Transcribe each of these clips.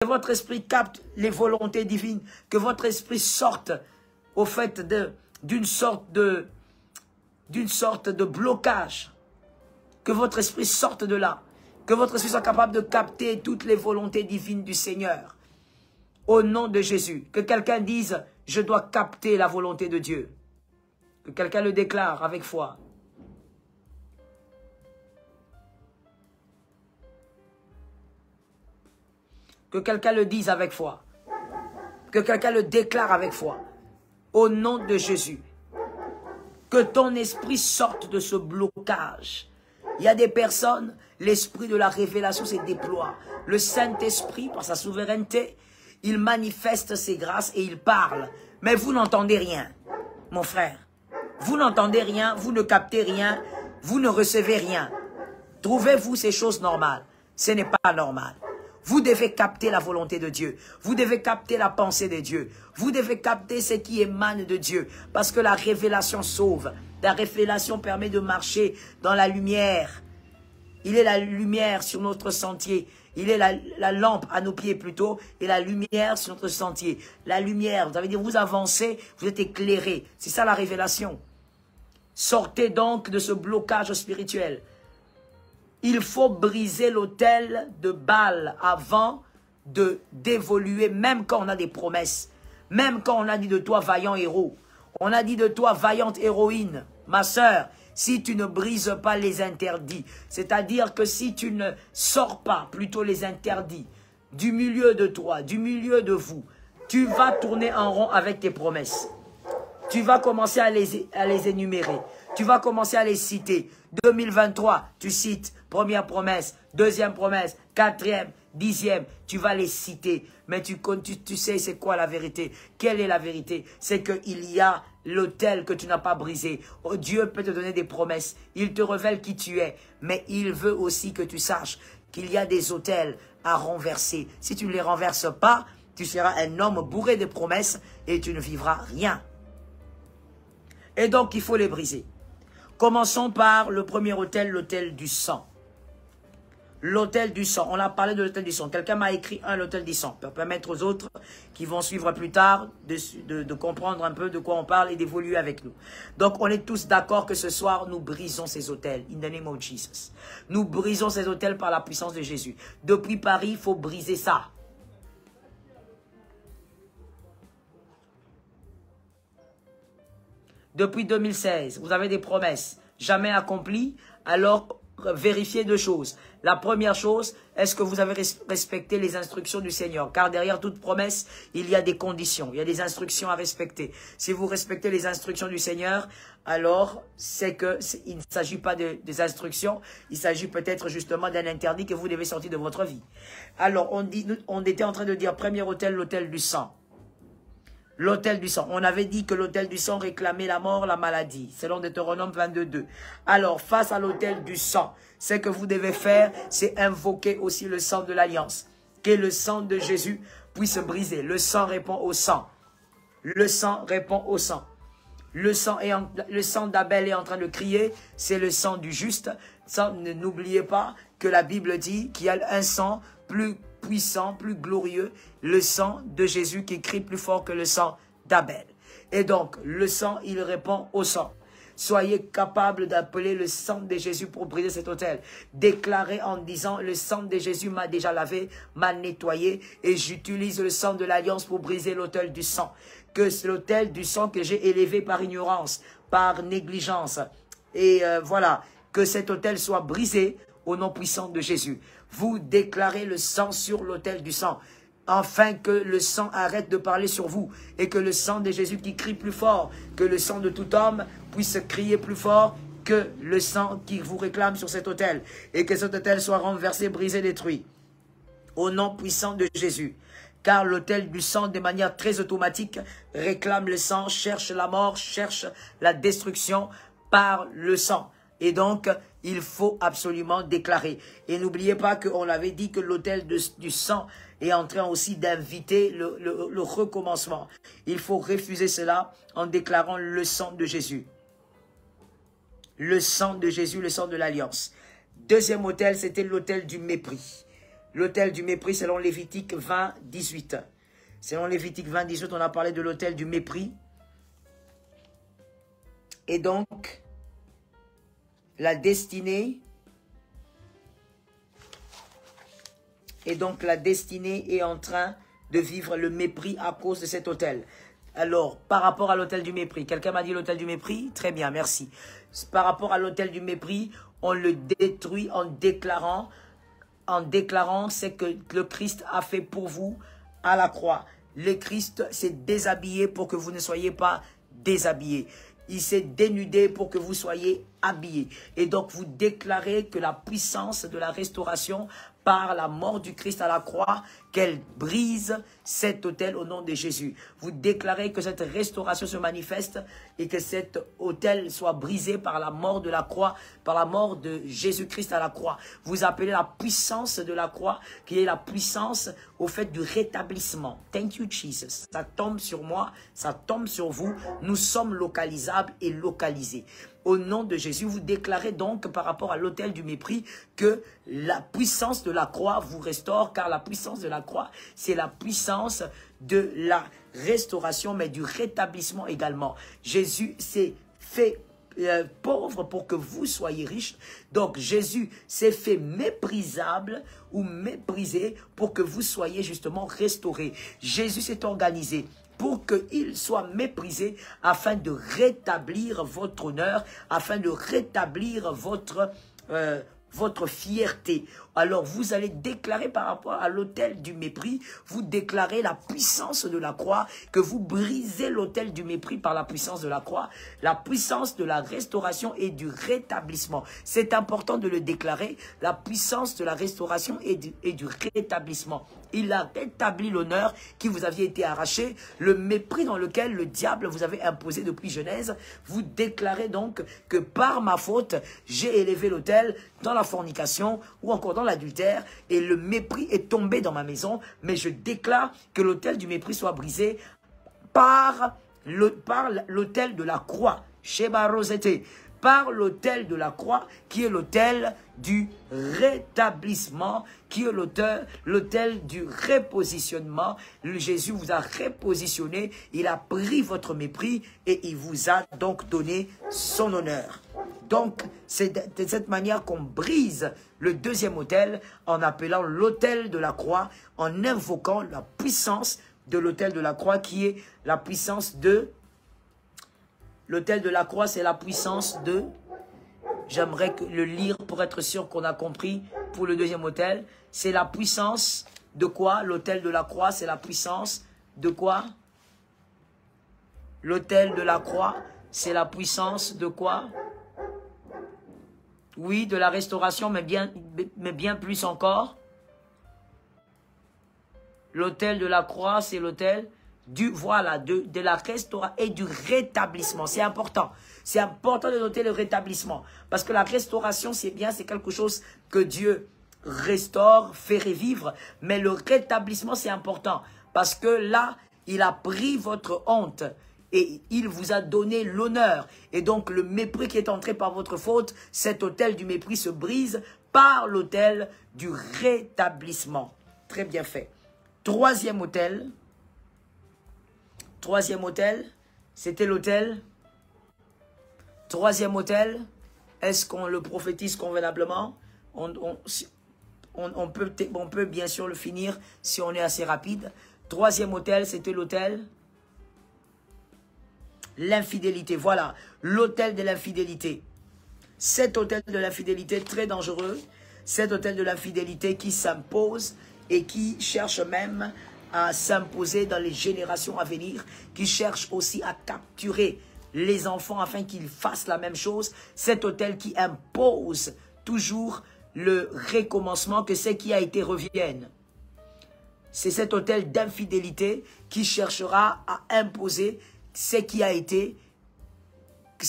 Que votre esprit capte les volontés divines. Que votre esprit sorte au fait d'une sorte de blocage. Que votre esprit sorte de là. Que votre esprit soit capable de capter toutes les volontés divines du Seigneur. Au nom de Jésus. Que quelqu'un dise, je dois capter la volonté de Dieu. Que quelqu'un le déclare avec foi. Que quelqu'un le dise avec foi. Que quelqu'un le déclare avec foi. Au nom de Jésus. Que ton esprit sorte de ce blocage. Il y a des personnes, l'esprit de la révélation se déploie. Le Saint-Esprit, par sa souveraineté, il manifeste ses grâces et il parle. Mais vous n'entendez rien, mon frère. Vous n'entendez rien, vous ne captez rien, vous ne recevez rien. Trouvez-vous ces choses normales? Ce n'est pas normal. Vous devez capter la volonté de Dieu. Vous devez capter la pensée de Dieu. Vous devez capter ce qui émane de Dieu. Parce que la révélation sauve. La révélation permet de marcher dans la lumière. Il est la lumière sur notre sentier. Il est la lampe à nos pieds plutôt. Et la lumière sur notre sentier. La lumière, ça veut dire vous avancez, vous êtes éclairé. C'est ça la révélation. Sortez donc de ce blocage spirituel. Il faut briser l'autel de Baal avant d'évoluer, même quand on a des promesses. Même quand on a dit de toi, vaillant héros. On a dit de toi, vaillante héroïne. Ma sœur, si tu ne brises pas les interdits, c'est-à-dire que si tu ne sors pas plutôt les interdits du milieu de toi, du milieu de vous, tu vas tourner en rond avec tes promesses. Tu vas commencer à les énumérer. Tu vas commencer à les citer. 2023, tu cites première promesse, deuxième promesse, quatrième, dixième. Tu vas les citer. Mais tu sais c'est quoi la vérité? Quelle est la vérité? C'est qu'il y a l'autel que tu n'as pas brisé. Oh, Dieu peut te donner des promesses. Il te révèle qui tu es. Mais il veut aussi que tu saches qu'il y a des autels à renverser. Si tu ne les renverses pas, tu seras un homme bourré de promesses et tu ne vivras rien. Et donc, il faut les briser. Commençons par le premier autel, l'autel du sang. L'autel du sang. On a parlé de l'autel du sang. Quelqu'un m'a écrit l'autel du sang. Pour permettre aux autres qui vont suivre plus tard de comprendre un peu de quoi on parle et d'évoluer avec nous. Donc, on est tous d'accord que ce soir, nous brisons ces autels. In the name of Jesus. Nous brisons ces autels par la puissance de Jésus. Depuis Paris, il faut briser ça. Depuis 2016, vous avez des promesses jamais accomplies, alors vérifiez deux choses. La première chose, est-ce que vous avez respecté les instructions du Seigneur? Car derrière toute promesse, il y a des conditions, il y a des instructions à respecter. Si vous respectez les instructions du Seigneur, alors c'est qu'il ne s'agit pas des instructions, il s'agit peut-être justement d'un interdit que vous devez sortir de votre vie. Alors, on était en train de dire, premier autel, l'autel du sang. L'autel du sang. On avait dit que l'autel du sang réclamait la mort, la maladie, selon Deutéronome 22:2. Alors, face à l'autel du sang, ce que vous devez faire, c'est invoquer aussi le sang de l'alliance. Que le sang de Jésus puisse briser. Le sang répond au sang. Le sang répond au sang. Le sang d'Abel est en train de crier, c'est le sang du juste. N'oubliez pas que la Bible dit qu'il y a un sang plus puissant, plus glorieux, le sang de Jésus qui crie plus fort que le sang d'Abel. Et donc, le sang, il répond au sang. Soyez capables d'appeler le sang de Jésus pour briser cet autel. Déclarez en disant, le sang de Jésus m'a déjà lavé, m'a nettoyé, et j'utilise le sang de l'alliance pour briser l'autel du sang. Que c'est l'autel du sang que j'ai élevé par ignorance, par négligence. Et voilà, que cet autel soit brisé au nom puissant de Jésus. Vous déclarez le sang sur l'autel du sang, afin que le sang arrête de parler sur vous, et que le sang de Jésus qui crie plus fort, que le sang de tout homme puisse crier plus fort que le sang qui vous réclame sur cet autel, et que cet autel soit renversé, brisé, détruit. Au nom puissant de Jésus. Car l'autel du sang, de manière très automatique, réclame le sang, cherche la mort, cherche la destruction par le sang. Et donc, il faut absolument déclarer. Et n'oubliez pas qu'on avait dit que l'autel du sang est en train aussi d'inviter le recommencement. Il faut refuser cela en déclarant le sang de Jésus. Le sang de Jésus, le sang de l'alliance. Deuxième autel, c'était l'autel du mépris. L'autel du mépris selon Lévitique 20, 18. Selon Lévitique 20, 18, on a parlé de l'autel du mépris. Et donc, la destinée... Et donc, la destinée est en train de vivre le mépris à cause de cet autel. Alors, par rapport à l'autel du mépris, quelqu'un m'a dit l'autel du mépris? Très bien, merci. Par rapport à l'autel du mépris, on le détruit en déclarant ce que le Christ a fait pour vous à la croix. Le Christ s'est déshabillé pour que vous ne soyez pas déshabillés. Il s'est dénudé pour que vous soyez habillés. Et donc, vous déclarez que la puissance de la restauration par la mort du Christ à la croix, qu'elle brise cet autel au nom de Jésus. Vous déclarez que cette restauration se manifeste et que cet autel soit brisé par la mort de la croix, par la mort de Jésus-Christ à la croix. Vous appelez la puissance de la croix, qui est la puissance au fait du rétablissement. Thank you, Jesus. Ça tombe sur moi, ça tombe sur vous. Nous sommes localisables et localisés. Au nom de Jésus, vous déclarez donc par rapport à l'autel du mépris que la puissance de la croix vous restaure, car la puissance de la croix, c'est la puissance de la restauration, mais du rétablissement également. Jésus s'est fait pauvre pour que vous soyez riches. Donc Jésus s'est fait méprisable ou méprisé pour que vous soyez justement restaurés. Jésus s'est organisé pour qu'il soit méprisé, afin de rétablir votre honneur, afin de rétablir votre fierté. Alors vous allez déclarer par rapport à l'autel du mépris, vous déclarez la puissance de la croix, que vous brisez l'autel du mépris par la puissance de la croix, la puissance de la restauration et du rétablissement. C'est important de le déclarer, la puissance de la restauration et du rétablissement. Il a rétabli l'honneur qui vous aviez été arraché, le mépris dans lequel le diable vous avait imposé depuis Genèse. Vous déclarez donc que par ma faute, j'ai élevé l'autel dans la fornication ou encore dans l'adultère et le mépris est tombé dans ma maison. Mais je déclare que l'autel du mépris soit brisé par l'autel de la croix. Sheba Rosette. Par l'autel de la croix, qui est l'autel du rétablissement, qui est l'autel du repositionnement. Jésus vous a repositionné, il a pris votre mépris et il vous a donc donné son honneur. Donc, c'est de cette manière qu'on brise le deuxième autel en appelant l'autel de la croix, en invoquant la puissance de l'autel de la croix qui est la puissance de... L'autel de la croix, c'est la puissance de... J'aimerais le lire pour être sûr qu'on a compris pour le deuxième autel. C'est la puissance de quoi? L'autel de la croix, c'est la puissance de quoi? L'autel de la croix, c'est la puissance de quoi? Oui, de la restauration, mais bien plus encore. L'autel de la croix, c'est l'autel... de la restauration et du rétablissement. C'est important. C'est important de noter le rétablissement. Parce que la restauration, c'est bien, c'est quelque chose que Dieu restaure, fait revivre. Mais le rétablissement, c'est important. Parce que là, il a pris votre honte et il vous a donné l'honneur. Et donc, le mépris qui est entré par votre faute, cet autel du mépris se brise par l'autel du rétablissement. Très bien fait. Troisième autel. Troisième autel, c'était l'autel. Troisième autel, est-ce qu'on le prophétise convenablement? On peut bien sûr le finir si on est assez rapide. Troisième autel, c'était l'autel. L'infidélité, voilà, l'autel de l'infidélité. Cet autel de l'infidélité très dangereux. Cet autel de l'infidélité qui s'impose et qui cherche même à s'imposer dans les générations à venir, qui cherche aussi à capturer les enfants afin qu'ils fassent la même chose. Cet autel qui impose toujours le recommencement, que ce qui a été revienne. C'est cet autel d'infidélité qui cherchera à imposer ce qui a été,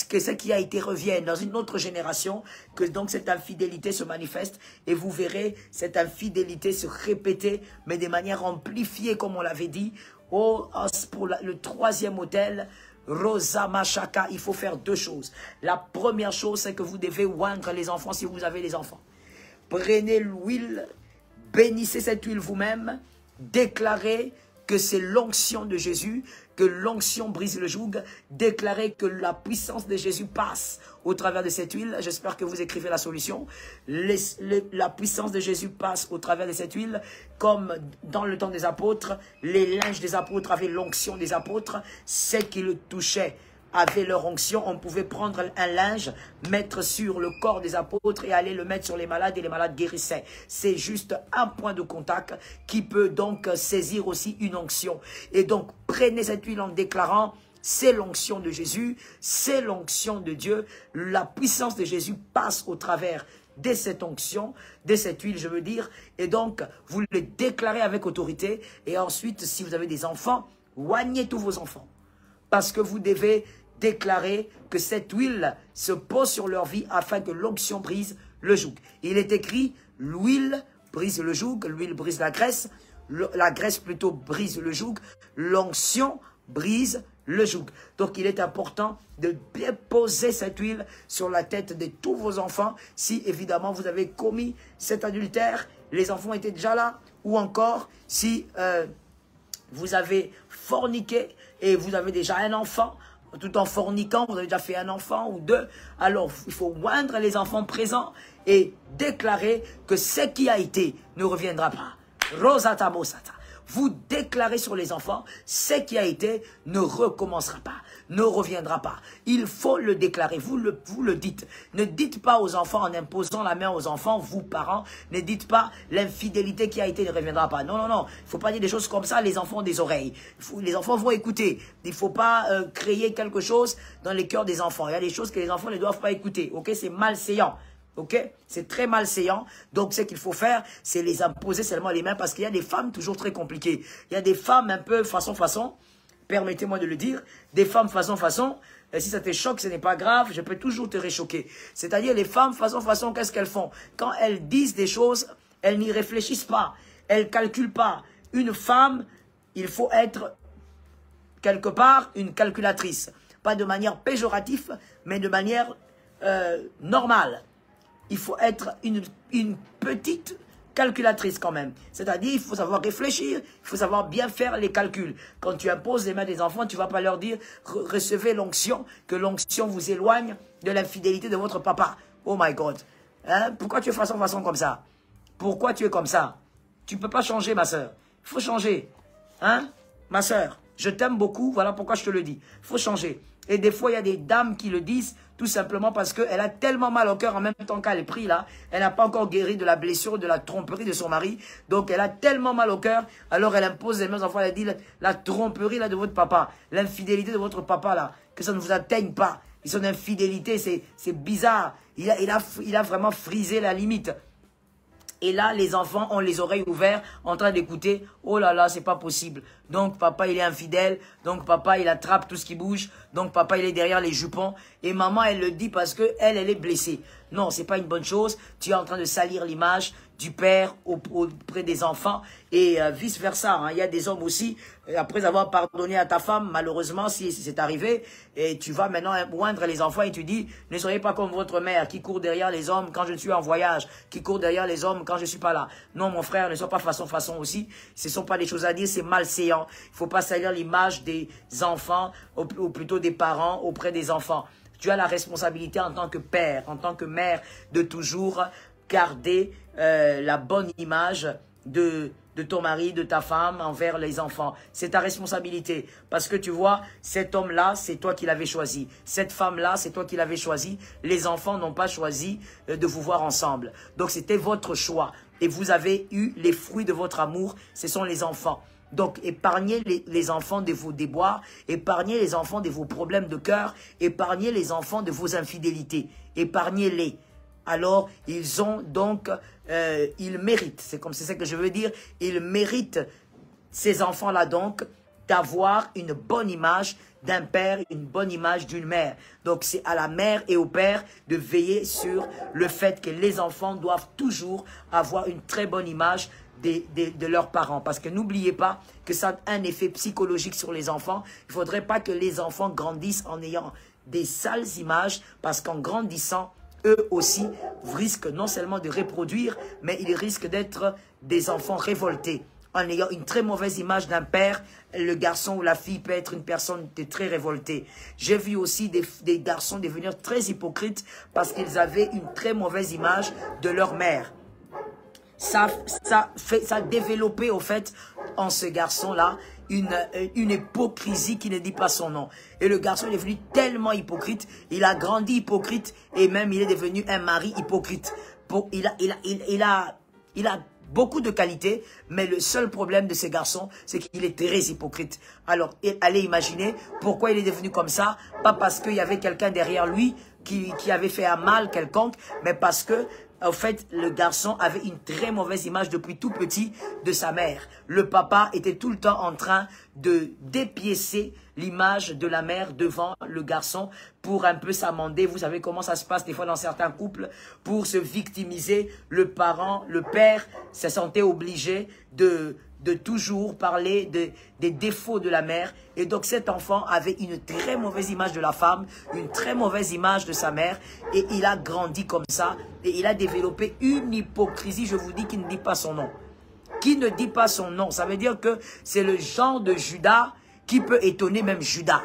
que ce qui a été revienne dans une autre génération, que donc cette infidélité se manifeste et vous verrez cette infidélité se répéter, mais de manière amplifiée comme on l'avait dit. Oh, pour le troisième autel, Rosa Machaka, il faut faire deux choses. La première chose, c'est que vous devez oindre les enfants si vous avez les enfants. Prenez l'huile bénissez cette huile vous-même, déclarez que c'est l'onction de Jésus, que l'onction brise le joug, déclarez que la puissance de Jésus passe au travers de cette huile. J'espère que vous écrivez la solution. La puissance de Jésus passe au travers de cette huile, comme dans le temps des apôtres, les linges des apôtres avaient l'onction des apôtres, ceux qui le touchaient avaient leur onction. On pouvait prendre un linge, mettre sur le corps des apôtres et aller le mettre sur les malades et les malades guérissaient. C'est juste un point de contact qui peut donc saisir aussi une onction. Et donc prenez cette huile en déclarant: c'est l'onction de Jésus, c'est l'onction de Dieu. La puissance de Jésus passe au travers de cette onction, de cette huile, je veux dire. Et donc vous le déclarez avec autorité. Et ensuite, si vous avez des enfants, oignez tous vos enfants, parce que vous devez déclarer que cette huile se pose sur leur vie afin que l'onction brise le joug. Il est écrit: l'huile brise le joug, l'huile brise la graisse plutôt brise le joug, l'onction brise le joug. Donc il est important de bien poser cette huile sur la tête de tous vos enfants. Si évidemment vous avez commis cet adultère, les enfants étaient déjà là, ou encore si vous avez forniqué et vous avez déjà un enfant, tout en forniquant, vous avez déjà fait un enfant ou deux, alors il faut oindre les enfants présents et déclarer que ce qui a été ne reviendra pas. Rosata Mosata. Vous déclarez sur les enfants: ce qui a été ne recommencera pas, ne reviendra pas. Il faut le déclarer, vous le dites. Ne dites pas aux enfants en imposant la main aux enfants, vous parents, ne dites pas: l'infidélité qui a été ne reviendra pas. Non, non, non, il ne faut pas dire des choses comme ça, les enfants ont des oreilles. Les enfants vont écouter. Il ne faut pas créer quelque chose dans les cœurs des enfants. Il y a des choses que les enfants ne doivent pas écouter, ok? C'est malséant. Ok, c'est très malséant. Donc, ce qu'il faut faire, c'est les imposer seulement les mains, parce qu'il y a des femmes toujours très compliquées. Il y a des femmes un peu façon, permettez-moi de le dire, des femmes façon, et si ça te choque, ce n'est pas grave, je peux toujours te réchoquer. C'est-à-dire, les femmes façon, qu'est-ce qu'elles font? Quand elles disent des choses, elles n'y réfléchissent pas, elles ne calculent pas. Une femme, il faut être quelque part une calculatrice. Pas de manière péjorative, mais de manière normale. Il faut être une petite calculatrice quand même. C'est-à-dire, il faut savoir réfléchir, il faut savoir bien faire les calculs. Quand tu imposes les mains des enfants, tu ne vas pas leur dire: recevez l'onction, que l'onction vous éloigne de l'infidélité de votre papa. Oh my God. Hein? Pourquoi tu es façon comme ça? Pourquoi tu es comme ça? Tu ne peux pas changer, ma soeur. Il faut changer. Hein? Ma soeur, je t'aime beaucoup, voilà pourquoi je te le dis. Il faut changer. Et des fois, il y a des dames qui le disent tout simplement parce qu'elle a tellement mal au cœur en même temps qu'elle est prise là. Elle n'a pas encore guéri de la blessure, de la tromperie de son mari. Donc, elle a tellement mal au cœur. Alors, elle impose les mains aux enfants. Elle dit: la tromperie là de votre papa, l'infidélité de votre papa là, que ça ne vous atteigne pas. Et son infidélité, c'est bizarre. Il a vraiment frisé la limite. Et là, les enfants ont les oreilles ouvertes en train d'écouter: oh là là, c'est pas possible. Donc, papa, il est infidèle. Donc, papa, il attrape tout ce qui bouge. Donc, papa, il est derrière les jupons. Et maman, elle le dit parce que elle est blessée. Non, c'est pas une bonne chose. Tu es en train de salir l'image du père auprès des enfants et vice versa. Hein. Il y a des hommes aussi, après avoir pardonné à ta femme, malheureusement, si c'est arrivé, et tu vas maintenant oindre les enfants et tu dis: ne soyez pas comme votre mère qui court derrière les hommes quand je suis en voyage, qui court derrière les hommes quand je suis pas là. Non, mon frère, ne sois pas façon aussi. Ce ne sont pas des choses à dire, c'est malséant. Il ne faut pas salir l'image des enfants, ou plutôt des parents auprès des enfants. Tu as la responsabilité en tant que père, en tant que mère, de toujours garder la bonne image de ton mari, de ta femme envers les enfants. C'est ta responsabilité. Parce que tu vois, cet homme-là, c'est toi qui l'avais choisi. Cette femme-là, c'est toi qui l'avais choisi. Les enfants n'ont pas choisi de vous voir ensemble. Donc, c'était votre choix. Et vous avez eu les fruits de votre amour. Ce sont les enfants. Donc, épargnez les enfants de vos déboires, épargnez les enfants de vos problèmes de cœur, épargnez les enfants de vos infidélités, épargnez-les. Alors, ils ont donc, ils méritent, c'est ça que je veux dire, ils méritent, ces enfants-là donc, d'avoir une bonne image d'un père, une bonne image d'une mère. Donc, c'est à la mère et au père de veiller sur le fait que les enfants doivent toujours avoir une très bonne image de leurs parents. Parce que n'oubliez pas que ça a un effet psychologique sur les enfants. Il ne faudrait pas que les enfants grandissent en ayant des sales images, parce qu'en grandissant, eux aussi risquent non seulement de reproduire, mais ils risquent d'être des enfants révoltés. En ayant une très mauvaise image d'un père, le garçon ou la fille peut être une personne très révoltée. J'ai vu aussi des garçons devenir très hypocrites parce qu'ils avaient une très mauvaise image de leur mère. Ça a développé au fait en ce garçon-là une hypocrisie qui ne dit pas son nom. Et le garçon est devenu tellement hypocrite, il a grandi hypocrite et même il est devenu un mari hypocrite. Il a beaucoup de qualités, mais le seul problème de ces garçons, c'est qu'il est très hypocrite. Alors, allez imaginer pourquoi il est devenu comme ça, pas parce qu'il y avait quelqu'un derrière lui qui avait fait un mal quelconque, mais parce que en fait, le garçon avait une très mauvaise image depuis tout petit de sa mère. Le papa était tout le temps en train de dépiécer l'image de la mère devant le garçon pour un peu s'amender. Vous savez comment ça se passe des fois dans certains couples. Pour se victimiser, le père se sentait obligé de toujours parler des défauts de la mère. Et donc cet enfant avait une très mauvaise image de la femme, une très mauvaise image de sa mère. Et il a grandi comme ça. Et il a développé une hypocrisie, je vous dis, qui ne dit pas son nom. Qui ne dit pas son nom. Ça veut dire que c'est le genre de Judas qui peut étonner même Judas.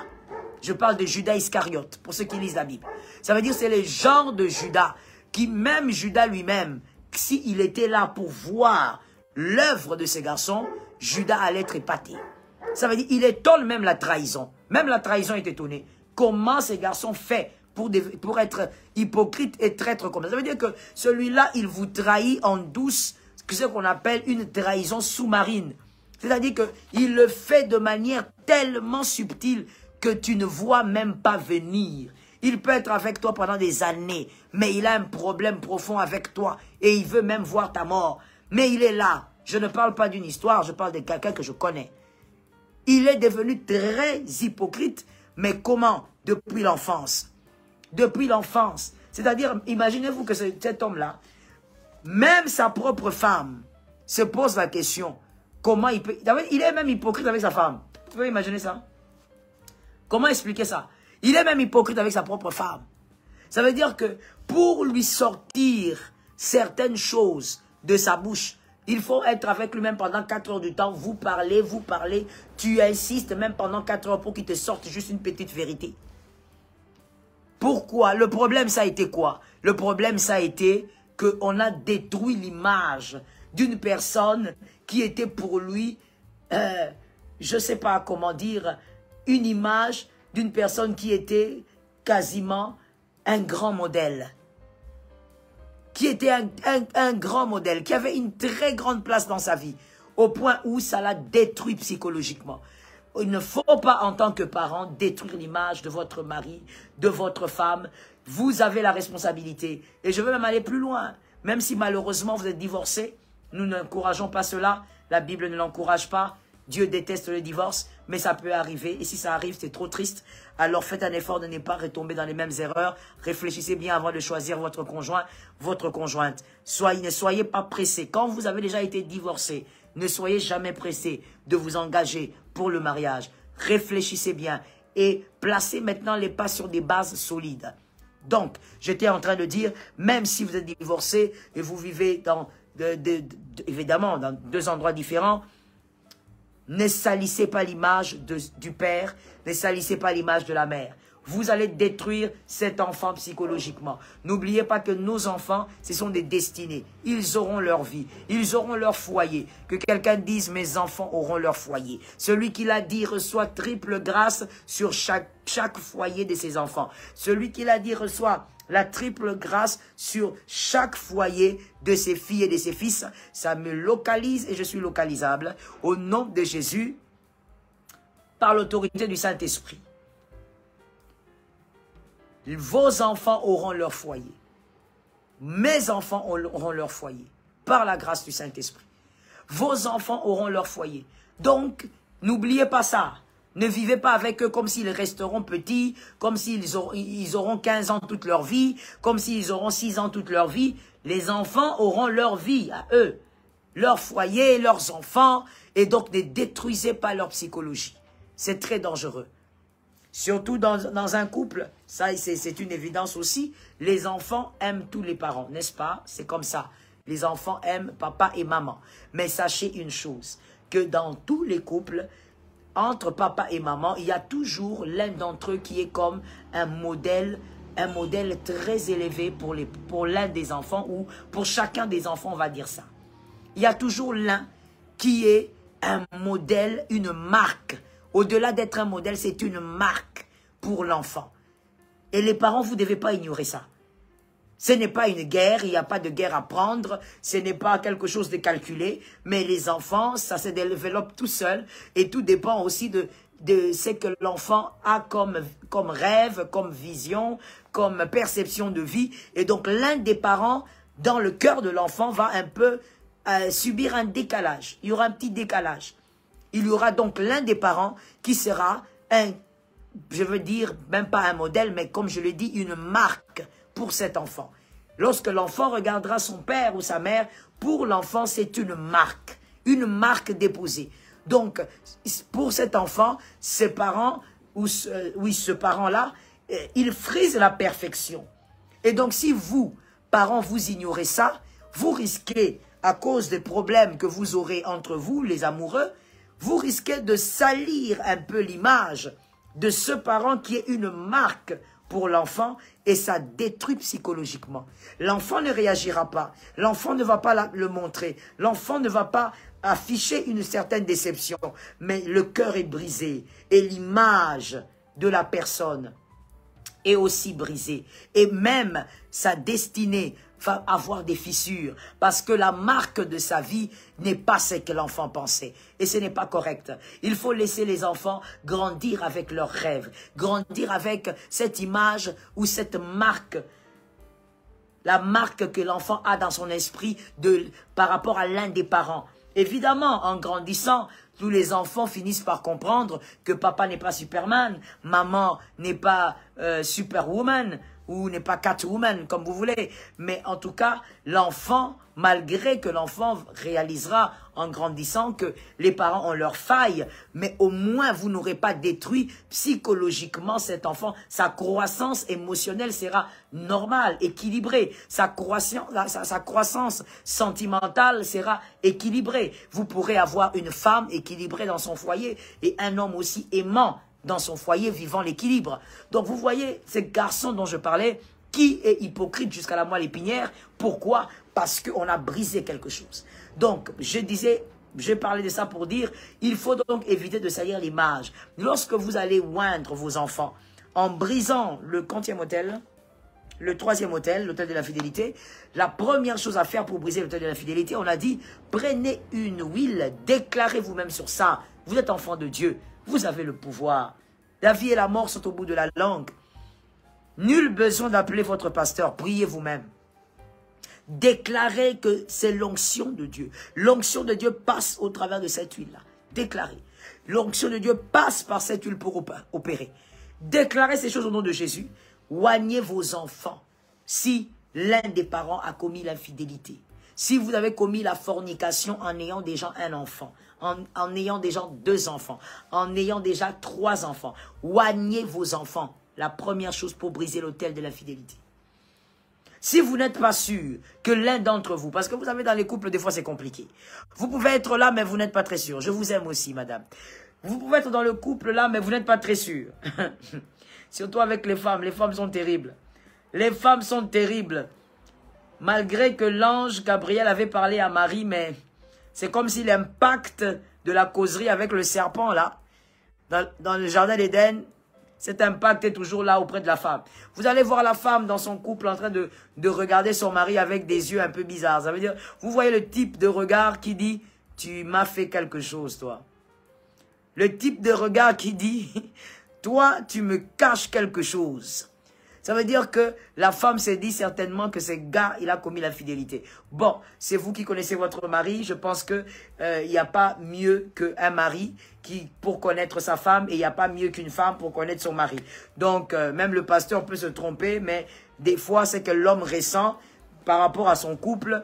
Je parle de Judas Iscariote, pour ceux qui lisent la Bible. Ça veut dire que c'est le genre de Judas qui, même Judas lui-même, s'il était là pour voir l'œuvre de ces garçons, Judas allait être épaté. Ça veut dire qu'il étonne même la trahison. Même la trahison est étonnée. Comment ces garçons font pour être hypocrite et traître comme ça. Ça veut dire que celui-là, il vous trahit en douce, ce qu'on appelle une trahison sous-marine. C'est-à-dire qu'il le fait de manière tellement subtile que tu ne vois même pas venir. Il peut être avec toi pendant des années, mais il a un problème profond avec toi et il veut même voir ta mort. Mais il est là. Je ne parle pas d'une histoire, je parle de quelqu'un que je connais. Il est devenu très hypocrite, mais comment? Depuis l'enfance. Depuis l'enfance. C'est-à-dire, imaginez-vous que cet homme-là, même sa propre femme, se pose la question, comment il peut... Il est même hypocrite avec sa femme. Vous pouvez imaginer ça? Comment expliquer ça? Il est même hypocrite avec sa propre femme. Ça veut dire que pour lui sortir certaines choses de sa bouche, il faut être avec lui-même pendant 4 heures du temps, vous parlez, tu insistes même pendant 4 heures pour qu'il te sorte juste une petite vérité. Pourquoi? Le problème, ça a été quoi? Le problème, ça a été qu'on a détruit l'image d'une personne qui était pour lui, je ne sais pas comment dire, une image d'une personne qui était quasiment un grand modèle. Qui était un grand modèle, qui avait une très grande place dans sa vie, au point où ça l'a détruit psychologiquement. Il ne faut pas, en tant que parent, détruire l'image de votre mari, de votre femme. Vous avez la responsabilité. Et je veux même aller plus loin. Même si malheureusement vous êtes divorcé, nous n'encourageons pas cela. La Bible ne l'encourage pas. Dieu déteste le divorce, mais ça peut arriver. Et si ça arrive, c'est trop triste. Alors faites un effort de ne pas retomber dans les mêmes erreurs. Réfléchissez bien avant de choisir votre conjoint, votre conjointe. Ne soyez pas pressés. Quand vous avez déjà été divorcé, ne soyez jamais pressés de vous engager pour le mariage. Réfléchissez bien et placez maintenant les pas sur des bases solides. Donc, j'étais en train de dire, même si vous êtes divorcé et vous vivez évidemment dans 2 endroits différents, ne salissez pas l'image du père, ne salissez pas l'image de la mère. Vous allez détruire cet enfant psychologiquement. N'oubliez pas que nos enfants, ce sont des destinés. Ils auront leur vie, ils auront leur foyer. Que quelqu'un dise, mes enfants auront leur foyer. Celui qui l'a dit reçoit triple grâce sur chaque foyer de ses enfants. Celui qui l'a dit reçoit la triple grâce sur chaque foyer de ses filles et de ses fils. Ça me localise et je suis localisable. Au nom de Jésus, par l'autorité du Saint-Esprit. Vos enfants auront leur foyer. Mes enfants auront leur foyer. Par la grâce du Saint-Esprit. Vos enfants auront leur foyer. Donc, n'oubliez pas ça. Ne vivez pas avec eux comme s'ils resteront petits, comme s'ils auront 15 ans toute leur vie, comme s'ils auront 6 ans toute leur vie. Les enfants auront leur vie à eux. Leur foyer, leurs enfants. Et donc, ne détruisez pas leur psychologie. C'est très dangereux. Surtout dans un couple, ça c'est une évidence aussi, les enfants aiment tous les parents, n'est-ce pas? C'est comme ça. Les enfants aiment papa et maman. Mais sachez une chose, que dans tous les couples, entre papa et maman, il y a toujours l'un d'entre eux qui est comme un modèle très élevé pour l'un des enfants, ou pour chacun des enfants, on va dire ça. Il y a toujours l'un qui est un modèle, une marque. Au-delà d'être un modèle, c'est une marque pour l'enfant. Et les parents, vous ne devez pas ignorer ça. Ce n'est pas une guerre, il n'y a pas de guerre à prendre, ce n'est pas quelque chose de calculé, mais les enfants, ça se développe tout seul, et tout dépend aussi de ce que l'enfant a comme rêve, comme vision, comme perception de vie. Et donc l'un des parents, dans le cœur de l'enfant, va un peu subir un décalage. Il y aura un petit décalage. Il y aura donc l'un des parents qui sera je veux dire, même pas un modèle, mais comme je l'ai dit, une marque pour cet enfant. Lorsque l'enfant regardera son père ou sa mère, pour l'enfant, c'est une marque déposée. Donc, pour cet enfant, ses parents, ce parent-là, il frise la perfection. Et donc, si vous, parents, vous ignorez ça, vous risquez, à cause des problèmes que vous aurez entre vous, les amoureux, vous risquez de salir un peu l'image de ce parent qui est une marque pour l'enfant, et ça détruit psychologiquement. L'enfant ne réagira pas, l'enfant ne va pas le montrer, l'enfant ne va pas afficher une certaine déception, mais le cœur est brisé, et l'image de la personne est aussi brisée, et même sa destinée va avoir des fissures, parce que la marque de sa vie n'est pas ce que l'enfant pensait. Et ce n'est pas correct. Il faut laisser les enfants grandir avec leurs rêves, grandir avec cette image ou cette marque, la marque que l'enfant a dans son esprit par rapport à l'un des parents. Évidemment, en grandissant, tous les enfants finissent par comprendre que papa n'est pas Superman, maman n'est pas Superwoman, ou n'est pas Catwoman, comme vous voulez. Mais en tout cas, l'enfant, malgré que l'enfant réalisera en grandissant que les parents ont leurs failles, mais au moins vous n'aurez pas détruit psychologiquement cet enfant. Sa croissance émotionnelle sera normale, équilibrée. Sa croissance sentimentale sera équilibrée. Vous pourrez avoir une femme équilibrée dans son foyer et un homme aussi aimant dans son foyer, vivant l'équilibre. Donc vous voyez, ces garçons dont je parlais, qui est hypocrite jusqu'à la moelle épinière. Pourquoi? Parce qu'on a brisé quelque chose. Donc, je parlais de ça pour dire, il faut donc éviter de salir l'image. Lorsque vous allez oindre vos enfants, en brisant le quantième autel, le troisième autel, l'autel de la fidélité, la première chose à faire pour briser l'autel de la fidélité, on a dit, prenez une huile, déclarez vous-même sur ça. Vous êtes enfant de Dieu. Vous avez le pouvoir. La vie et la mort sont au bout de la langue. Nul besoin d'appeler votre pasteur. Priez vous-même. Déclarez que c'est l'onction de Dieu. L'onction de Dieu passe au travers de cette huile-là. Déclarez. L'onction de Dieu passe par cette huile pour opérer. Déclarez ces choses au nom de Jésus. Oignez vos enfants si l'un des parents a commis l'infidélité. Si vous avez commis la fornication en ayant déjà un enfant, en ayant déjà 2 enfants, en ayant déjà 3 enfants, oignez vos enfants. La première chose pour briser l'autel de l'infidélité. Si vous n'êtes pas sûr que l'un d'entre vous, parce que vous savez dans les couples, des fois c'est compliqué. Vous pouvez être là, mais vous n'êtes pas très sûr. Je vous aime aussi, madame. Vous pouvez être dans le couple là, mais vous n'êtes pas très sûr. Surtout avec les femmes sont terribles. Les femmes sont terribles. Malgré que l'ange Gabriel avait parlé à Marie, mais c'est comme si l'impact de la causerie avec le serpent là, dans le jardin d'Éden, cet impact est toujours là auprès de la femme. Vous allez voir la femme dans son couple en train de regarder son mari avec des yeux un peu bizarres. Ça veut dire, vous voyez le type de regard qui dit, tu m'as fait quelque chose toi. Le type de regard qui dit, toi tu me caches quelque chose. Ça veut dire que la femme s'est dit certainement que ce gars, il a commis l'infidélité. Bon, c'est vous qui connaissez votre mari. Je pense que il n'y a pas mieux qu'un mari pour connaître sa femme, et il n'y a pas mieux qu'une femme pour connaître son mari. Donc, même le pasteur peut se tromper, mais des fois, c'est que l'homme ressent par rapport à son couple,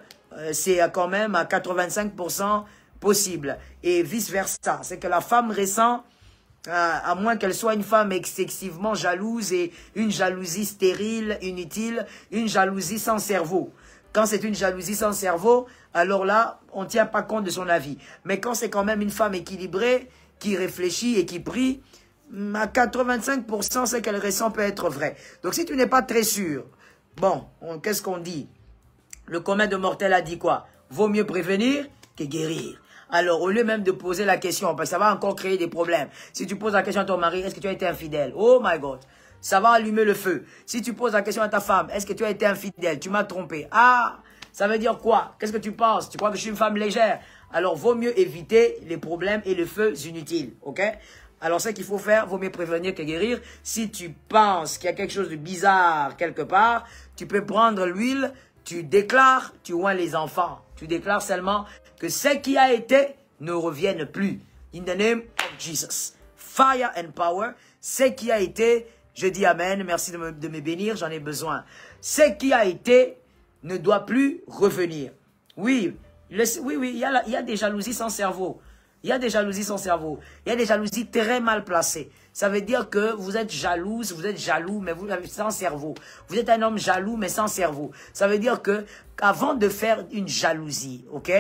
c'est quand même à 85% possible. Et vice-versa. C'est que la femme ressent À moins qu'elle soit une femme excessivement jalouse et une jalousie stérile, inutile, une jalousie sans cerveau. Quand c'est une jalousie sans cerveau, alors là, on ne tient pas compte de son avis. Mais quand c'est quand même une femme équilibrée, qui réfléchit et qui prie, à 85%, ce qu'elle ressent peut être vrai. Donc si tu n'es pas très sûr, bon, qu'est-ce qu'on dit? Le commun de mortels a dit quoi? Vaut mieux prévenir que guérir. Alors, au lieu même de poser la question, parce que ça va encore créer des problèmes. Si tu poses la question à ton mari, est-ce que tu as été infidèle? Oh my God, ça va allumer le feu. Si tu poses la question à ta femme, est-ce que tu as été infidèle? Tu m'as trompé. Ah, ça veut dire quoi? Qu'est-ce que tu penses? Tu crois que je suis une femme légère? Alors, vaut mieux éviter les problèmes et les feux inutiles, ok? Alors, ce qu'il faut faire, vaut mieux prévenir que guérir. Si tu penses qu'il y a quelque chose de bizarre quelque part, tu peux prendre l'huile, tu déclares, tu oins les enfants. Tu déclares seulement que ce qui a été ne revienne plus. In the name of Jesus. Fire and power. Ce qui a été, je dis amen. Merci de me bénir, j'en ai besoin. Ce qui a été ne doit plus revenir. Oui, il y a des jalousies sans cerveau. Il y a des jalousies sans cerveau. Il y a des jalousies très mal placées. Ça veut dire que vous êtes jalouse, vous êtes jaloux, mais vous avez sans cerveau. Vous êtes un homme jaloux, mais sans cerveau. Ça veut dire que avant de faire une jalousie, ok,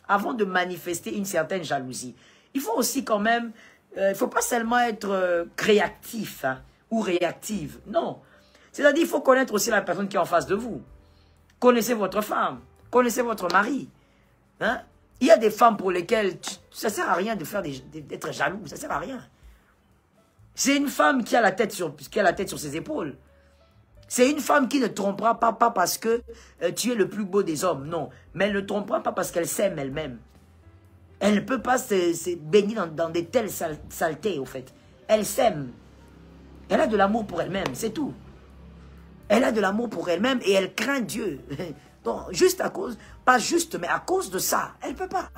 avant de manifester une certaine jalousie, il faut aussi quand même, il ne faut pas seulement être créatif hein, ou réactive. Non. C'est-à-dire qu'il faut connaître aussi la personne qui est en face de vous. Connaissez votre femme, connaissez votre mari. Hein? Il y a des femmes pour lesquelles ça ne sert à rien d'être jaloux, ça ne sert à rien. C'est une femme qui a la tête sur ses épaules. C'est une femme qui ne trompera pas parce que tu es le plus beau des hommes, non. Mais elle ne trompera pas parce qu'elle s'aime elle-même. Elle ne peut pas se baigner dans de telles saletés, au fait. Elle s'aime. Elle a de l'amour pour elle-même, c'est tout. Elle a de l'amour pour elle-même et elle craint Dieu. Donc, juste à cause, pas juste, mais à cause de ça, elle ne peut pas.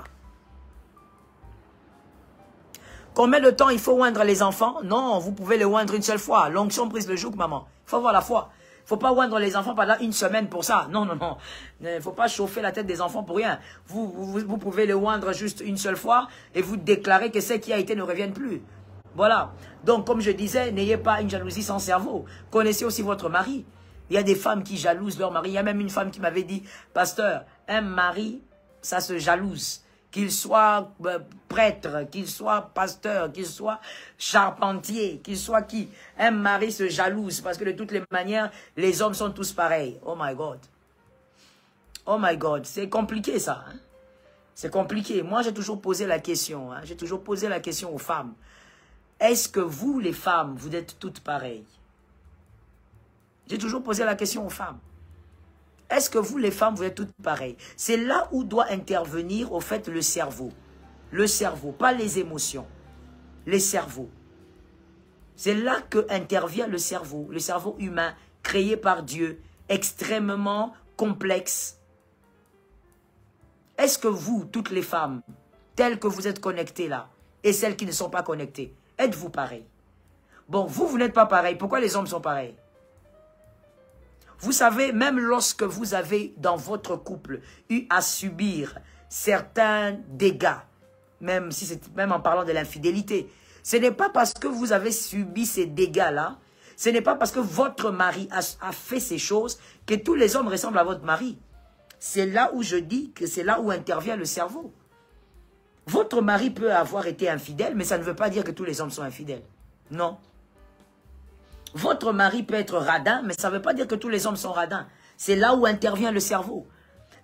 Combien de temps il faut oindre les enfants? Non, vous pouvez les oindre une seule fois. L'onction brise le joug, maman. Il faut avoir la foi. Il ne faut pas oindre les enfants pendant une semaine pour ça. Non, non, non. Il ne faut pas chauffer la tête des enfants pour rien. Vous pouvez les oindre juste une seule fois et vous déclarez que ce qui a été ne revienne plus. Voilà. Donc, comme je disais, n'ayez pas une jalousie sans cerveau. Connaissez aussi votre mari. Il y a des femmes qui jalousent leur mari. Il y a même une femme qui m'avait dit, pasteur, un mari, ça se jalouse. Qu'il soit prêtre, qu'il soit pasteur, qu'il soit charpentier, qu'il soit qui. Un mari se jalouse parce que de toutes les manières, les hommes sont tous pareils. Oh my God. Oh my God. C'est compliqué ça. Hein? C'est compliqué. Moi, j'ai toujours posé la question. Hein? J'ai toujours posé la question aux femmes. Est-ce que vous, les femmes, vous êtes toutes pareilles? J'ai toujours posé la question aux femmes. Est-ce que vous, les femmes, vous êtes toutes pareilles? C'est là où doit intervenir, au fait, le cerveau. Le cerveau, pas les émotions. Les cerveaux. C'est là que intervient le cerveau humain, créé par Dieu, extrêmement complexe. Est-ce que vous, toutes les femmes, telles que vous êtes connectées là, et celles qui ne sont pas connectées, êtes-vous pareilles? Bon, vous n'êtes pas pareilles. Pourquoi les hommes sont pareils? Vous savez, même lorsque vous avez dans votre couple eu à subir certains dégâts, même en parlant de l'infidélité, ce n'est pas parce que vous avez subi ces dégâts-là, ce n'est pas parce que votre mari a fait ces choses que tous les hommes ressemblent à votre mari. C'est là où je dis que c'est là où intervient le cerveau. Votre mari peut avoir été infidèle, mais ça ne veut pas dire que tous les hommes sont infidèles. Non. Votre mari peut être radin, mais ça ne veut pas dire que tous les hommes sont radins. C'est là où intervient le cerveau.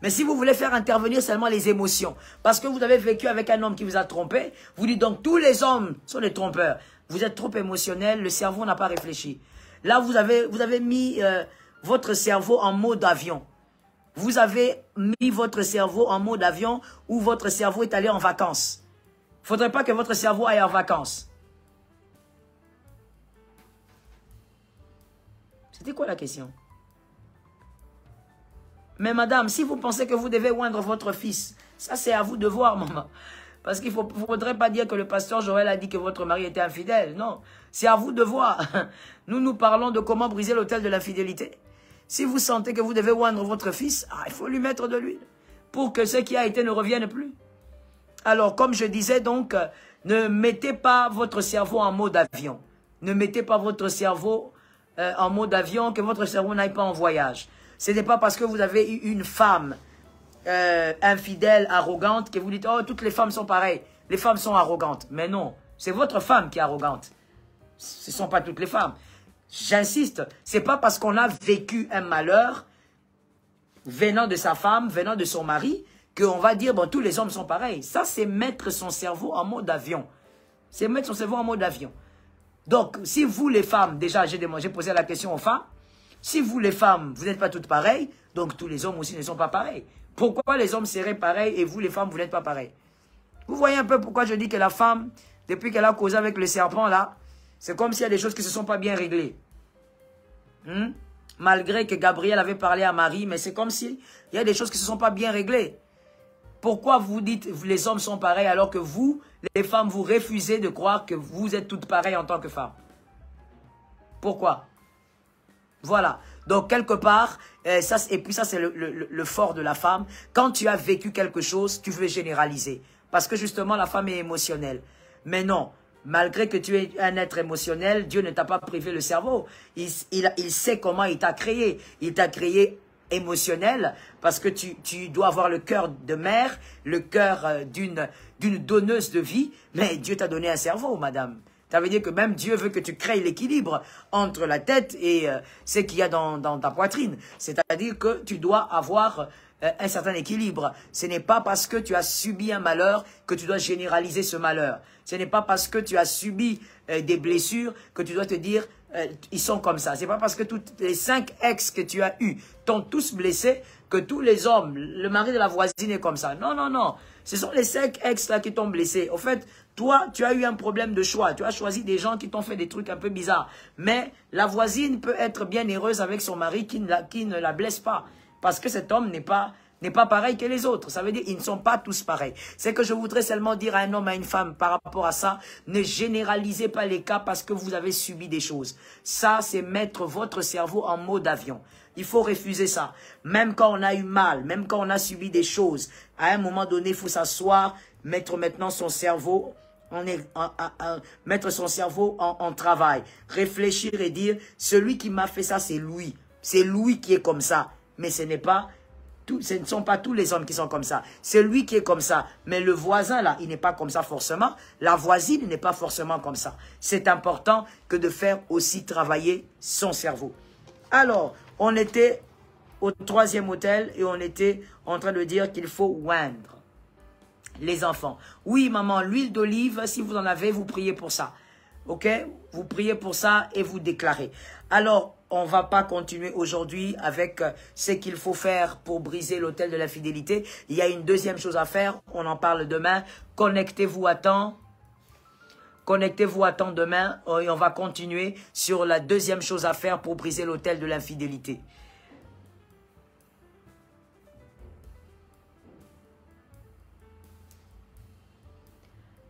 Mais si vous voulez faire intervenir seulement les émotions, parce que vous avez vécu avec un homme qui vous a trompé, vous dites donc tous les hommes sont des trompeurs. Vous êtes trop émotionnel, le cerveau n'a pas réfléchi. Là, vous avez mis votre cerveau en mode avion. Vous avez mis votre cerveau en mode avion où votre cerveau est allé en vacances. Il ne faudrait pas que votre cerveau aille en vacances. C'était quoi la question? Mais madame, si vous pensez que vous devez oindre votre fils, ça c'est à vous de voir, maman. Parce qu'il ne faudrait pas dire que le pasteur Joël a dit que votre mari était infidèle. Non, c'est à vous de voir. Nous parlons de comment briser l'autel de l'infidélité. Si vous sentez que vous devez oindre votre fils, il faut lui mettre de l'huile pour que ce qui a été ne revienne plus. Alors, comme je disais donc, Ne mettez pas votre cerveau en mode avion. Ne mettez pas votre cerveau en mode avion, que votre cerveau n'aille pas en voyage. Ce n'est pas parce que vous avez eu une femme infidèle, arrogante, que vous dites, oh, toutes les femmes sont pareilles. Les femmes sont arrogantes. Mais non, c'est votre femme qui est arrogante. Ce ne sont pas toutes les femmes. J'insiste, c'est pas parce qu'on a vécu un malheur venant de sa femme, venant de son mari, qu'on va dire, bon, tous les hommes sont pareils. Ça, c'est mettre son cerveau en mode avion. C'est mettre son cerveau en mode avion. Donc, si vous, les femmes, déjà, j'ai posé la question aux femmes, si vous, les femmes, vous n'êtes pas toutes pareilles, donc tous les hommes aussi ne sont pas pareils. Pourquoi les hommes seraient pareils et vous, les femmes, vous n'êtes pas pareils? Vous voyez un peu pourquoi je dis que la femme, depuis qu'elle a causé avec le serpent, là, c'est comme s'il y a des choses qui ne se sont pas bien réglées. Malgré que Gabriel avait parlé à Marie, mais c'est comme s'il y a des choses qui ne se sont pas bien réglées. Pourquoi vous dites les hommes sont pareils alors que vous, les femmes, vous refusez de croire que vous êtes toutes pareilles en tant que femmes? Pourquoi? Voilà. Donc, quelque part, et puis ça, c'est le fort de la femme. Quand tu as vécu quelque chose, tu veux généraliser. Parce que justement, la femme est émotionnelle. Mais non, malgré que tu es un être émotionnel, Dieu ne t'a pas privé le cerveau. Il sait comment il t'a créé. Il t'a créé émotionnel parce que tu dois avoir le cœur de mère, le cœur d'une donneuse de vie. Mais Dieu t'a donné un cerveau, madame. Ça veut dire que même Dieu veut que tu crées l'équilibre entre la tête et ce qu'il y a dans ta poitrine. C'est-à-dire que tu dois avoir un certain équilibre. Ce n'est pas parce que tu as subi un malheur que tu dois généraliser ce malheur. Ce n'est pas parce que tu as subi des blessures que tu dois te dire ils sont comme ça. Ce n'est pas parce que tous les 5 ex que tu as eus t'ont tous blessé que tous les hommes, le mari de la voisine est comme ça. Non, non, non. Ce sont les 5 ex là qui t'ont blessé. Au fait, toi, tu as eu un problème de choix. Tu as choisi des gens qui t'ont fait des trucs un peu bizarres. Mais la voisine peut être bien heureuse avec son mari qui ne la blesse pas. Parce que cet homme n'est pas pareil que les autres. Ça veut dire qu'ils ne sont pas tous pareils. C'est que je voudrais seulement dire à un homme, à une femme, par rapport à ça, ne généralisez pas les cas parce que vous avez subi des choses. Ça, c'est mettre votre cerveau en mode avion. Il faut refuser ça. Même quand on a eu mal, même quand on a subi des choses, à un moment donné, il faut s'asseoir, mettre maintenant son cerveau mettre son cerveau en travail, réfléchir et dire, celui qui m'a fait ça, c'est lui. C'est lui qui est comme ça. Mais ce ne sont pas tous les hommes qui sont comme ça. C'est lui qui est comme ça. Mais le voisin, là, il n'est pas comme ça forcément. La voisine n'est pas forcément comme ça. C'est important que de faire aussi travailler son cerveau. Alors, on était au 3e hôtel et on était en train de dire qu'il faut oindre les enfants. Oui, maman, l'huile d'olive, si vous en avez, vous priez pour ça. Ok? Vous priez pour ça et vous déclarez. Alors, on ne va pas continuer aujourd'hui avec ce qu'il faut faire pour briser l'autel de l'infidélité. Il y a une deuxième chose à faire. On en parle demain. Connectez-vous à temps. Connectez-vous à temps demain. Et on va continuer sur la deuxième chose à faire pour briser l'autel de l'infidélité.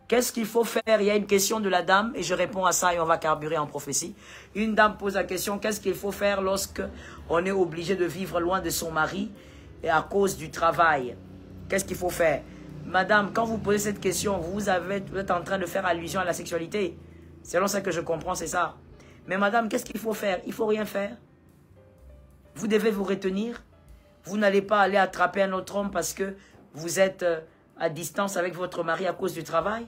Qu'est-ce qu'il faut faire? Il y a une question de la dame et je réponds à ça et on va carburer en prophétie. Une dame pose la question, qu'est-ce qu'il faut faire lorsque on est obligé de vivre loin de son mari et à cause du travail? Qu'est-ce qu'il faut faire? Madame, quand vous posez cette question, vous êtes en train de faire allusion à la sexualité. Selon ce que je comprends, c'est ça. Mais madame, qu'est-ce qu'il faut faire? Il ne faut rien faire. Vous devez vous retenir. Vous n'allez pas aller attraper un autre homme parce que vous êtes à distance avec votre mari à cause du travail.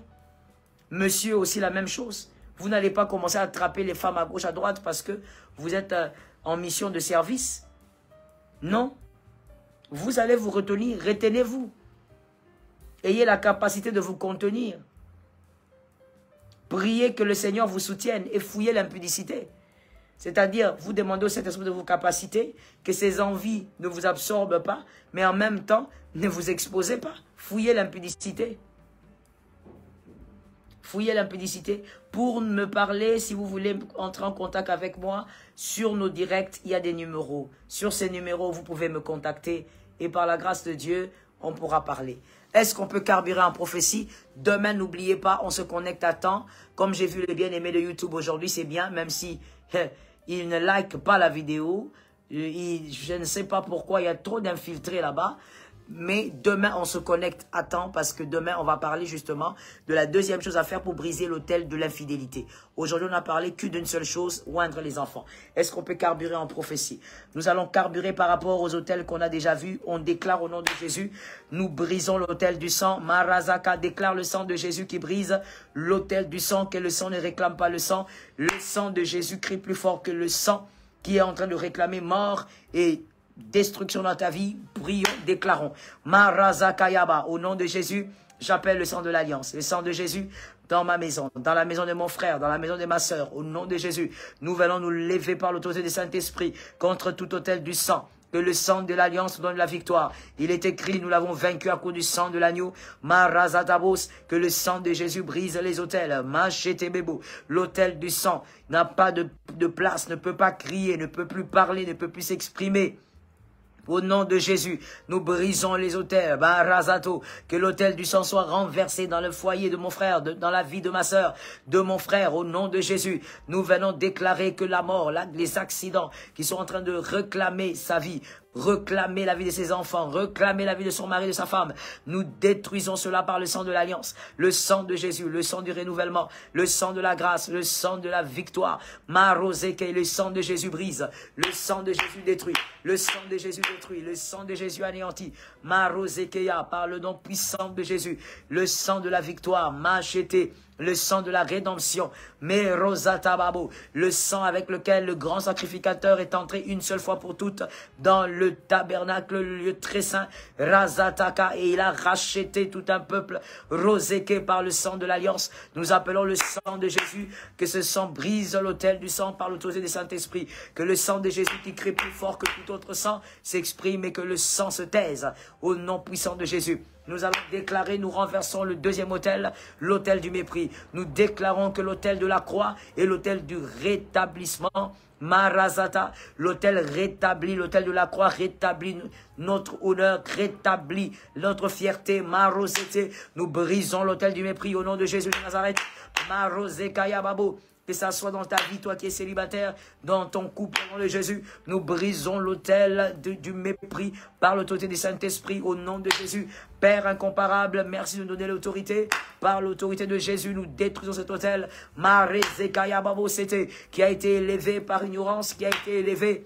Monsieur aussi la même chose. Vous n'allez pas commencer à attraper les femmes à gauche, à droite parce que vous êtes en mission de service. Non. Vous allez vous retenir. Retenez-vous. Ayez la capacité de vous contenir. Priez que le Seigneur vous soutienne et fouillez l'impudicité. C'est-à-dire, vous demandez au Saint-Esprit de vous capaciter, que ces envies ne vous absorbent pas, mais en même temps, ne vous exposez pas. Fouillez l'impudicité. Fouillez l'impudicité. Pour me parler, si vous voulez entrer en contact avec moi, sur nos directs, il y a des numéros. Sur ces numéros, vous pouvez me contacter et par la grâce de Dieu, on pourra parler. Est-ce qu'on peut carburer en prophétie? Demain, n'oubliez pas, on se connecte à temps. Comme j'ai vu les bien-aimés de YouTube aujourd'hui, c'est bien, même si ils ne likent pas la vidéo. Je ne sais pas pourquoi, il y a trop d'infiltrés là-bas. Mais demain, on se connecte à temps parce que demain, on va parler justement de la deuxième chose à faire pour briser l'autel de l'infidélité. Aujourd'hui, on n'a parlé que d'une seule chose, oindre les enfants. Est-ce qu'on peut carburer en prophétie? Nous allons carburer par rapport aux autels qu'on a déjà vus. On déclare au nom de Jésus, nous brisons l'autel du sang. Marazaka déclare le sang de Jésus qui brise l'autel du sang, que le sang ne réclame pas le sang. Le sang de Jésus crie plus fort que le sang qui est en train de réclamer mort et destruction dans ta vie. Prions, déclarons. Marazakayaba, au nom de Jésus, j'appelle le sang de l'alliance. Le sang de Jésus dans ma maison, dans la maison de mon frère, dans la maison de ma sœur. Au nom de Jésus, nous venons nous lever par l'autorité du Saint-Esprit contre tout autel du sang. Que le sang de l'alliance donne la victoire. Il est écrit, nous l'avons vaincu à cause du sang de l'agneau. Marazatabos, que le sang de Jésus brise les autels. Machetebebo, l'autel du sang n'a pas de place, ne peut pas crier, ne peut plus parler, ne peut plus s'exprimer. Au nom de Jésus, nous brisons les autels. Barazato, que l'autel du sang soit renversé dans le foyer de mon frère, dans la vie de ma sœur, de mon frère. Au nom de Jésus, nous venons déclarer que la mort, les accidents qui sont en train de réclamer sa vie, réclamer la vie de ses enfants, réclamer la vie de son mari, de sa femme. Nous détruisons cela par le sang de l'alliance, le sang de Jésus, le sang du renouvellement, le sang de la grâce, le sang de la victoire. Maroseke, le sang de Jésus brise, le sang de Jésus détruit, le sang de Jésus détruit, le sang de Jésus anéantit. Marosekeya, par le nom puissant de Jésus, le sang de la victoire, Machete, le sang de la rédemption, Merosatababo, le sang avec lequel le grand sacrificateur est entré une seule fois pour toutes dans le tabernacle, le lieu très saint, Razataka, et il a racheté tout un peuple, Roseke par le sang de l'alliance. Nous appelons le sang de Jésus, que ce sang brise l'autel du sang par l'autorité du Saint-Esprit, que le sang de Jésus qui crie plus fort que tout autre sang s'exprime et que le sang se taise au nom puissant de Jésus. Nous allons déclarer, nous renversons le deuxième autel, l'autel du mépris. Nous déclarons que l'autel de la croix est l'autel du rétablissement. Marazata, l'autel rétablit, l'autel de la croix rétablit notre honneur, rétablit notre fierté. Marosete, nous brisons l'autel du mépris au nom de Jésus de Nazareth. Marosekaya Babo. Que ça soit dans ta vie, toi qui es célibataire, dans ton couple, au nom de Jésus, nous brisons l'autel du mépris par l'autorité du Saint-Esprit, au nom de Jésus. Père incomparable, merci de nous donner l'autorité. Par l'autorité de Jésus, nous détruisons cet autel. Marezekaya Babo Sete, qui a été élevé par ignorance, qui a été élevé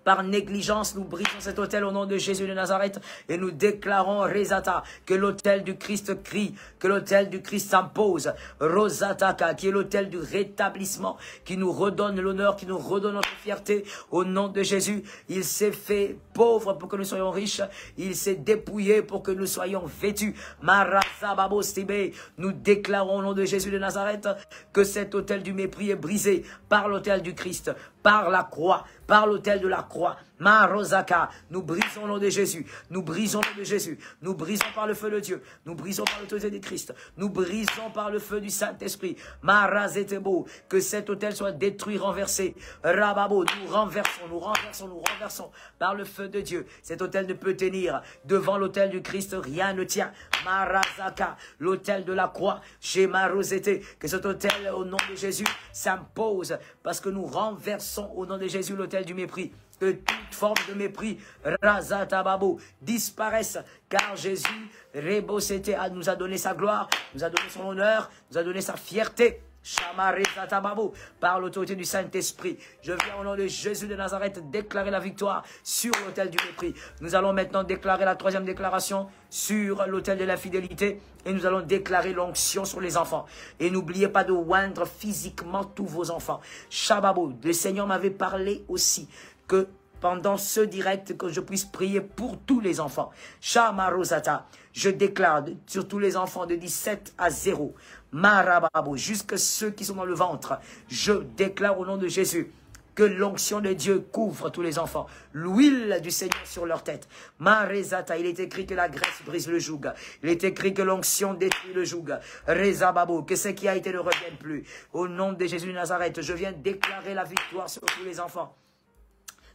par négligence. Nous brisons cet autel au nom de Jésus de Nazareth et nous déclarons Rezata, que l'autel du Christ crie, que l'autel du Christ s'impose. Rosataka, qui est l'autel du rétablissement, qui nous redonne l'honneur, qui nous redonne notre fierté au nom de Jésus. Il s'est fait pauvre pour que nous soyons riches. Il s'est dépouillé pour que nous soyons vêtus. Marasababo Stibe, nous déclarons au nom de Jésus de Nazareth que cet autel du mépris est brisé par l'autel du Christ, par la croix, par l'autel de la croix. Marosaka, nous brisons au nom de Jésus, nous brisons au nom de Jésus, nous brisons par le feu de Dieu, nous brisons par l'autorité de Christ, nous brisons par le feu du Saint-Esprit. Marazetebo, que cet autel soit détruit, renversé. Rababo, nous renversons par le feu de Dieu. Cet autel ne peut tenir devant l'autel du Christ, rien ne tient. Marazaka, l'autel de la croix, chez Marosete, que cet autel au nom de Jésus s'impose parce que nous renversons au nom de Jésus l'autel du mépris. Que toute forme de mépris, Razatababo, disparaisse, car Jésus, Rebosete, nous a donné sa gloire, nous a donné son honneur, nous a donné sa fierté. Shamarezatababo, par l'autorité du Saint-Esprit. Je viens au nom de Jésus de Nazareth déclarer la victoire sur l'autel du mépris. Nous allons maintenant déclarer la troisième déclaration sur l'autel de l'infidélité et nous allons déclarer l'onction sur les enfants. Et n'oubliez pas de oindre physiquement tous vos enfants. Shababo, le Seigneur m'avait parlé aussi que pendant ce direct, que je puisse prier pour tous les enfants. Shamarosata, je déclare sur tous les enfants de 17 à 0, Marababo, jusque ceux qui sont dans le ventre, je déclare au nom de Jésus que l'onction de Dieu couvre tous les enfants, l'huile du Seigneur sur leur tête. Marezata, il est écrit que la graisse brise le joug, il est écrit que l'onction détruit le joug. Rezababo, que ce qui a été ne revienne plus. Au nom de Jésus de Nazareth, je viens déclarer la victoire sur tous les enfants.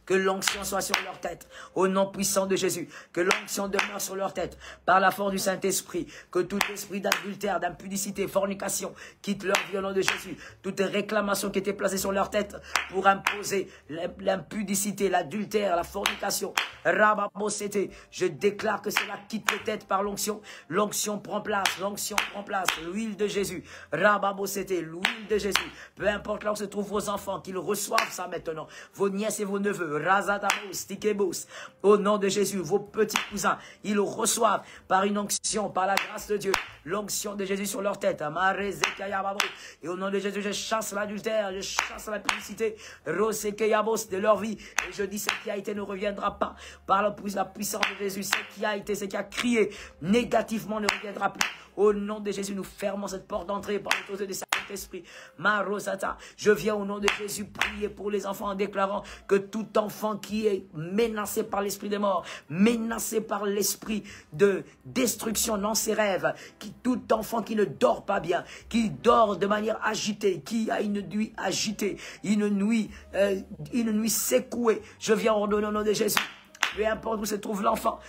Que l'onction soit sur leur tête. Au nom puissant de Jésus. Que l'onction demeure sur leur tête. Par la force du Saint-Esprit. Que tout esprit d'adultère, d'impudicité, fornication, quitte leur vie au nom de Jésus. Toute réclamation qui était placée sur leur tête pour imposer l'impudicité, l'adultère, la fornication. Rababosete. Je déclare que cela quitte les têtes par l'onction. L'onction prend place. L'onction prend place. L'huile de Jésus. Rababosete. L'huile de Jésus. Peu importe là où se trouvent vos enfants, qu'ils reçoivent ça maintenant. Vos nièces et vos neveux. Razatamos, Tikebos. Au nom de Jésus, vos petits cousins, ils le reçoivent par une onction, par la grâce de Dieu. L'onction de Jésus sur leur tête. Et au nom de Jésus, je chasse l'adultère, je chasse la publicité de leur vie. Et je dis, ce qui a été ne reviendra pas. Par la puissance de Jésus, ce qui a été, ce qui a crié négativement ne reviendra plus. Au nom de Jésus, nous fermons cette porte d'entrée par l'autorité du Saint-Esprit. Marosata, je viens au nom de Jésus prier pour les enfants en déclarant que tout enfant qui est menacé par l'esprit des morts, menacé par l'esprit de destruction dans ses rêves, tout enfant qui ne dort pas bien, qui dort de manière agitée, qui a une nuit agitée, une nuit secouée, je viens ordonner au nom de Jésus. Peu importe où se trouve l'enfant,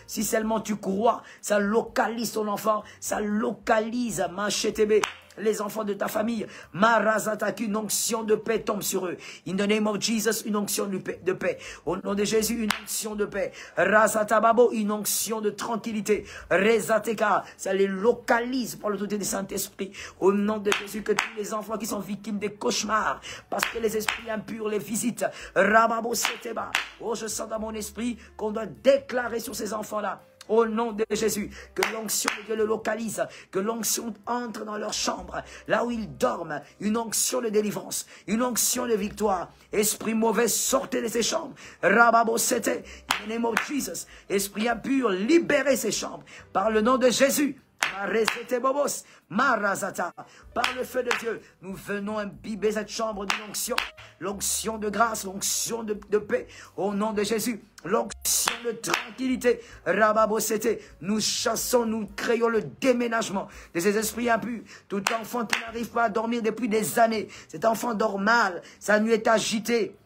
si seulement tu crois, ça localise ton enfant, ça localise Machetebe, les enfants de ta famille. Marazata, qu'une onction de paix tombe sur eux. In the name of Jesus, une onction de paix. Au nom de Jésus, une onction de paix. Razatababo, une onction de tranquillité. Rezateka, ça les localise par l'autorité du Saint-Esprit. Au nom de Jésus, que tous les enfants qui sont victimes des cauchemars, parce que les esprits impurs les visitent. Rababo Seteba. Oh, je sens dans mon esprit qu'on doit déclarer sur ces enfants-là. Au nom de Jésus, que l'onction de Dieu le localise, que l'onction entre dans leur chambre, là où ils dorment, une onction de délivrance, une onction de victoire. Esprit mauvais, sortez de ces chambres. Rababo sete, in the name of Jesus. Esprit impur, libérez ces chambres. Par le nom de Jésus. Marazata. Par le feu de Dieu, nous venons imbiber cette chambre d'une onction, l'onction de grâce, l'onction de paix, au nom de Jésus, l'onction de tranquillité. Rababosete, nous chassons, nous créons le déménagement de ces esprits impurs. Tout enfant qui n'arrive pas à dormir depuis des années, cet enfant dort mal, sa nuit est agitée.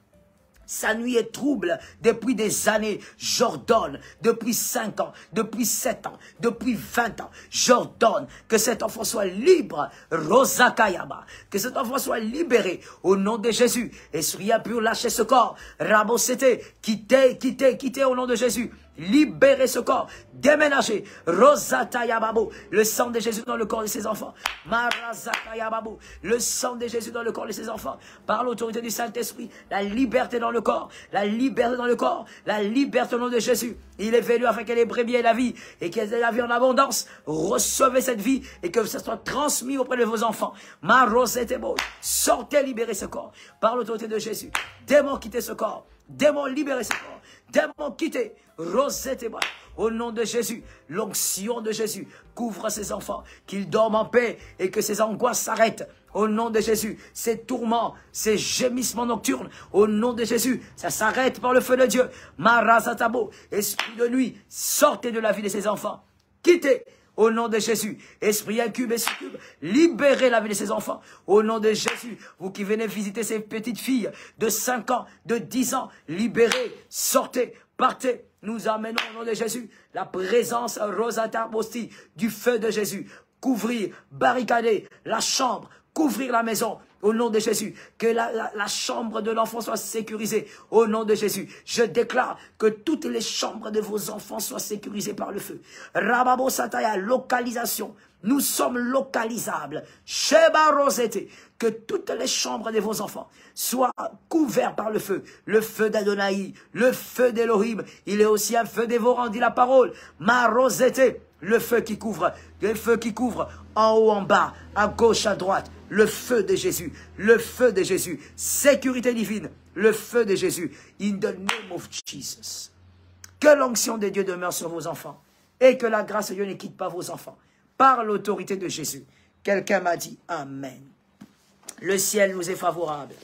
Sa nuit est trouble depuis des années. J'ordonne, depuis 5 ans, depuis 7 ans, depuis 20 ans, j'ordonne que cet enfant soit libre. Rosakayaba. Que cet enfant soit libéré au nom de Jésus. Esprit impur, lâchez ce corps. Rabosete, quittez au nom de Jésus. Libérez ce corps, déménagez. Rosatayababo, le sang de Jésus dans le corps de ses enfants. Marazakayababo, le sang de Jésus dans le corps de ses enfants. Par l'autorité du Saint-Esprit, la liberté dans le corps, la liberté dans le corps, la liberté au nom de Jésus. Il est venu afin qu'elle ait brebis et la vie, et qu'elle ait la vie en abondance. Recevez cette vie, et que ça soit transmis auprès de vos enfants. Marosetebo, sortez, libérez ce corps. Par l'autorité de Jésus. Démon, quittez ce corps. Démon, libérez ce corps. Démon, quittez. Roseteba. Au nom de Jésus, l'onction de Jésus couvre ses enfants, qu'ils dorment en paix et que ces angoisses s'arrêtent. Au nom de Jésus, ces tourments, ces gémissements nocturnes, au nom de Jésus, ça s'arrête par le feu de Dieu. Marazatabo, esprit de nuit, sortez de la vie de ces enfants. Quittez. Au nom de Jésus, esprit incube et succube, libérez la vie de ces enfants. Au nom de Jésus, vous qui venez visiter ces petites filles de 5 ans, de 10 ans, libérez, sortez, partez. Nous amenons au nom de Jésus la présence Rosata Bosti du feu de Jésus. Couvrir, barricader la chambre, couvrir la maison. Au nom de Jésus, que la chambre de l'enfant soit sécurisée. Au nom de Jésus, je déclare que toutes les chambres de vos enfants soient sécurisées par le feu. Rababo Sataya, localisation. Nous sommes localisables. Sheba Rosete, que toutes les chambres de vos enfants soient couvertes par le feu d'Adonai, le feu d'Elohim. Il est aussi un feu dévorant, dit la parole. Ma Rosete, le feu qui couvre en haut, en bas, à gauche, à droite. Le feu de Jésus, le feu de Jésus, sécurité divine, le feu de Jésus, in the name of Jesus. Que l'onction de Dieu demeure sur vos enfants et que la grâce de Dieu ne quitte pas vos enfants. Par l'autorité de Jésus. Quelqu'un m'a dit Amen. Le ciel nous est favorable.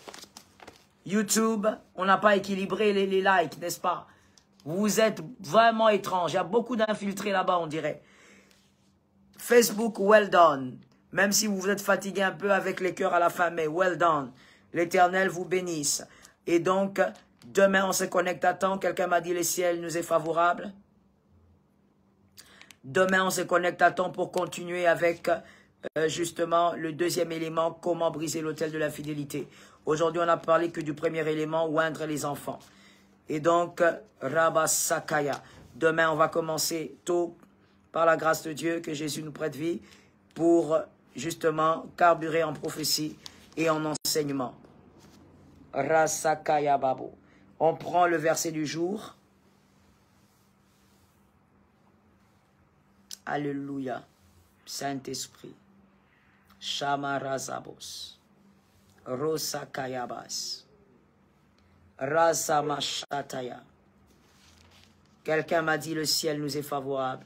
YouTube, on n'a pas équilibré les likes, n'est-ce pas? Vous êtes vraiment étrange. Il y a beaucoup d'infiltrés là-bas, on dirait. Facebook, well done. Même si vous êtes fatigué un peu avec les cœurs à la fin, mais well done. L'Éternel vous bénisse. Et donc, demain, on se connecte à temps. Quelqu'un m'a dit, le ciel nous est favorable. Demain, on se connecte à temps pour continuer avec justement le deuxième élément, comment briser l'autel de l'infidélité. Aujourd'hui, on n'a parlé que du premier élément, oindre les enfants. Et donc, Rabba Sakaya. Demain, on va commencer tôt, par la grâce de Dieu, que Jésus nous prête vie, pour justement carburer en prophétie et en enseignement. Rasakaya Babo. On prend le verset du jour. Alléluia. Saint-Esprit. Shamarazabos. Rosakayabas. Rasamashataya. Quelqu'un m'a dit, le ciel nous est favorable.